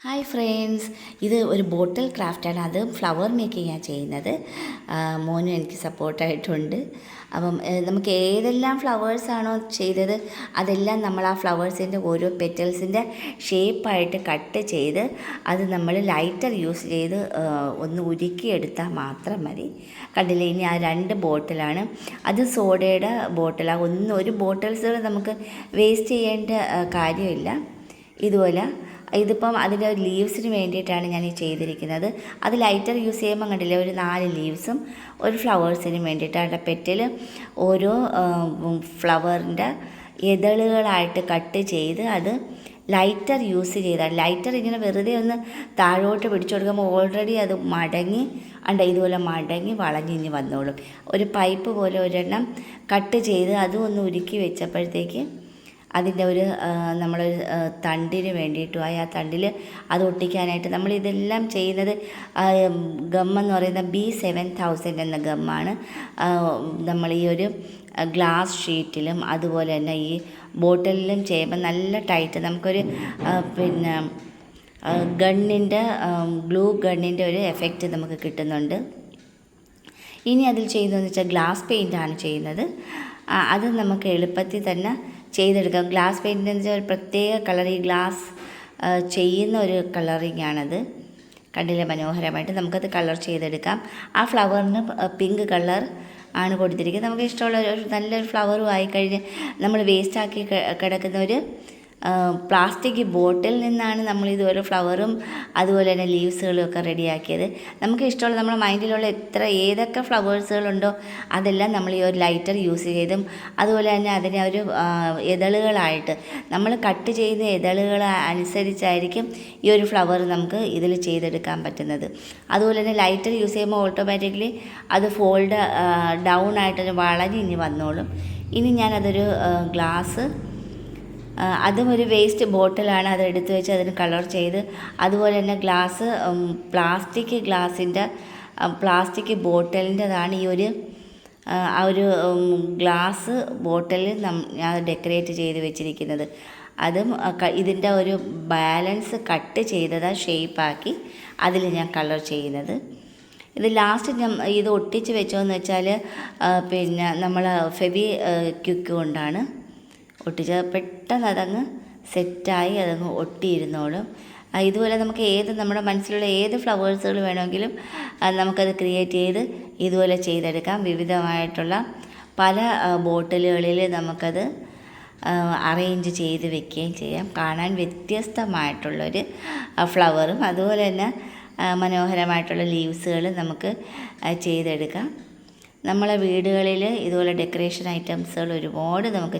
Hi friends, ഇത് ഒരു ബോട്ടിൽ ക്രാഫ്റ്റാണ്. അത് ഫ്ലവർ മേക്കിങ്ങാണ് ചെയ്യുന്നത്. മോനും എനിക്ക് സപ്പോർട്ടായിട്ടുണ്ട്. അപ്പം നമുക്ക് ഏതെല്ലാം ഫ്ലവേഴ്സാണോ ചെയ്തത് അതെല്ലാം നമ്മൾ ആ ഫ്ലവേഴ്സിൻ്റെ ഓരോ പെറ്റൽസിൻ്റെ ഷേപ്പായിട്ട് കട്ട് ചെയ്ത് അത് നമ്മൾ ലൈറ്റർ യൂസ് ചെയ്ത് ഒന്ന് ഉരുക്കിയെടുത്താൽ മാത്രം മതി. കണ്ടില്ലേ, ഇനി ആ 2 ബോട്ടിലാണ്. അത് സോഡയുടെ ബോട്ടിലാണ്. ഒരു ബോട്ടിൽസുകൾ നമുക്ക് വേസ്റ്റ് ചെയ്യേണ്ട കാര്യമില്ല. ഇതുപോലെ ഇതിപ്പം അതിൻ്റെ ലീവ്സിന് വേണ്ടിയിട്ടാണ് ഞാൻ ഈ ചെയ്തിരിക്കുന്നത്. അത് ലൈറ്റർ യൂസ് ചെയ്യുമ്പോൾ കണ്ടില്ലേ, ഒരു 4 ലീവ്സും ഒരു ഫ്ലവേഴ്സിനും വേണ്ടിയിട്ടാണ്. പെറ്റൽ ഓരോ ഫ്ലവറിൻ്റെ ഇതളുകളായിട്ട് കട്ട് ചെയ്ത് അത് ലൈറ്റർ യൂസ് ചെയ്താൽ, ലൈറ്റർ ഇങ്ങനെ വെറുതെ ഒന്ന് താഴോട്ട് പിടിച്ചു കൊടുക്കുമ്പോൾ ഓൾറെഡി അത് മടങ്ങി ഇതുപോലെ മടങ്ങി വളഞ്ഞിഞ്ഞ് വന്നോളും. ഒരു പൈപ്പ് പോലെ ഒരെണ്ണം കട്ട് ചെയ്ത് അതും ഒന്ന് ഉരുക്കി വെച്ചപ്പോഴത്തേക്ക് അതിൻ്റെ ഒരു നമ്മളൊരു തണ്ടിന് വേണ്ടിയിട്ടുമായി ആ തണ്ടിൽ അത് ഒട്ടിക്കാനായിട്ട് നമ്മളിതെല്ലാം ചെയ്യുന്നത് ഗമ്മെന്ന് പറയുന്ന B7000 എന്ന ഗമ്മാണ് നമ്മൾ ഈ ഒരു ഗ്ലാസ് ഷീറ്റിലും അതുപോലെ തന്നെ ഈ ബോട്ടിലിലും ചെയ്യുമ്പോൾ നല്ല ടൈറ്റ് നമുക്കൊരു പിന്നെ ഗണ്ണിൻ്റെ ഗ്ലൂ ഗണ്ണിൻ്റെ ഒരു എഫക്റ്റ് നമുക്ക് കിട്ടുന്നുണ്ട്. ഇനി അതിൽ ചെയ്യുന്നതെന്ന് വെച്ചാൽ ഗ്ലാസ് പെയിൻ്റാണ് ചെയ്യുന്നത്. അത് നമുക്ക് എളുപ്പത്തിൽ തന്നെ ചെയ്തെടുക്കാം. ഗ്ലാസ് പെയിൻറ്റിന് വെച്ചാൽ ഒരു പ്രത്യേക കളർ, ഈ ഗ്ലാസ് ചെയ്യുന്ന ഒരു കളറിങ് ആണത്. കണ്ടില്ലേ, മനോഹരമായിട്ട് നമുക്കത് കളർ ചെയ്തെടുക്കാം. ആ ഫ്ലവറിന് പിങ്ക് കളർ ആണ് കൊടുത്തിരിക്കുന്നത്. നമുക്ക് ഇഷ്ടമുള്ള ഒരു നല്ലൊരു ഫ്ലവറും ആയിക്കഴിഞ്ഞ് നമ്മൾ വേസ്റ്റാക്കി കിടക്കുന്ന ഒരു പ്ലാസ്റ്റിക് ബോട്ടിൽ നിന്നാണ് നമ്മൾ ഇതുപോലെ ഫ്ലവറും അതുപോലെ തന്നെ ലീവ്സുകളും ഒക്കെ റെഡിയാക്കിയത്. നമുക്ക് ഇഷ്ടമുള്ള നമ്മുടെ മൈൻഡിലുള്ള ഏതൊക്കെ ഫ്ലവേഴ്സുകളുണ്ടോ അതെല്ലാം നമ്മൾ ഈ ഒരു ലൈറ്റർ യൂസ് ചെയ്തും അതുപോലെ തന്നെ അതിനെ ഒരു ഇതളുകളായിട്ട് നമ്മൾ കട്ട് ചെയ്യുന്ന ഇതളുകൾ അനുസരിച്ചായിരിക്കും ഈ ഒരു ഫ്ലവർ നമുക്ക് ഇതിൽ ചെയ്തെടുക്കാൻ പറ്റുന്നത്. അതുപോലെ തന്നെ ലൈറ്റർ യൂസ് ചെയ്യുമ്പോൾ ഓട്ടോമാറ്റിക്കലി അത് ഫോൾഡ് ഡൗൺ ആയിട്ട് വളഞ്ഞിഞ്ഞ് വന്നോളും. ഇനി ഞാനതൊരു ഗ്ലാസ്, അതും ഒരു വേസ്റ്റ് ബോട്ടിലാണ്, അത് എടുത്തു വെച്ച് അതിന് കളർ ചെയ്ത് അതുപോലെ തന്നെ ഗ്ലാസ് പ്ലാസ്റ്റിക് ബോട്ടിലിൻ്റെതാണ് ഈ ഒരു ആ ഒരു ഗ്ലാസ് ബോട്ടിൽ ഞാൻ ഡെക്കറേറ്റ് ചെയ്ത് വെച്ചിരിക്കുന്നത്. അതും ഇതിൻ്റെ ഒരു ബാലൻസ് കട്ട് ചെയ്തതാ ഷേപ്പാക്കി അതിൽ ഞാൻ കളർ ചെയ്യുന്നത്. ഇത് ലാസ്റ്റ് ഞാൻ ഇത് ഒട്ടിച്ച് വെച്ചോന്ന് വെച്ചാൽ പിന്നെ നമ്മൾ ഫെവി ക്വിക്ക് കൊണ്ടാണ് ഒട്ടിച്ചത്. പെട്ടെന്ന് അതങ്ങ് സെറ്റായി അതങ്ങ് ഒട്ടിയിരുന്നോളും. ഇതുപോലെ നമുക്ക് നമ്മുടെ മനസ്സിലുള്ള ഏത് ഫ്ലവേഴ്സുകൾ വേണമെങ്കിലും നമുക്കത് ക്രിയേറ്റ് ചെയ്ത് ഇതുപോലെ ചെയ്തെടുക്കാം. വിവിധമായിട്ടുള്ള പല ബോട്ടിലുകളിൽ നമുക്കത് അറേഞ്ച് ചെയ്ത് വെക്കുകയും ചെയ്യാം. കാണാൻ വ്യത്യസ്തമായിട്ടുള്ളൊരു ഫ്ലവറും അതുപോലെ തന്നെ മനോഹരമായിട്ടുള്ള ലീവ്സുകൾ നമുക്ക് ചെയ്തെടുക്കാം. നമ്മളെ വീടുകളിൽ ഇതുപോലെ ഡെക്കറേഷൻ ഐറ്റംസുകൾ ഒരുപാട് നമുക്ക്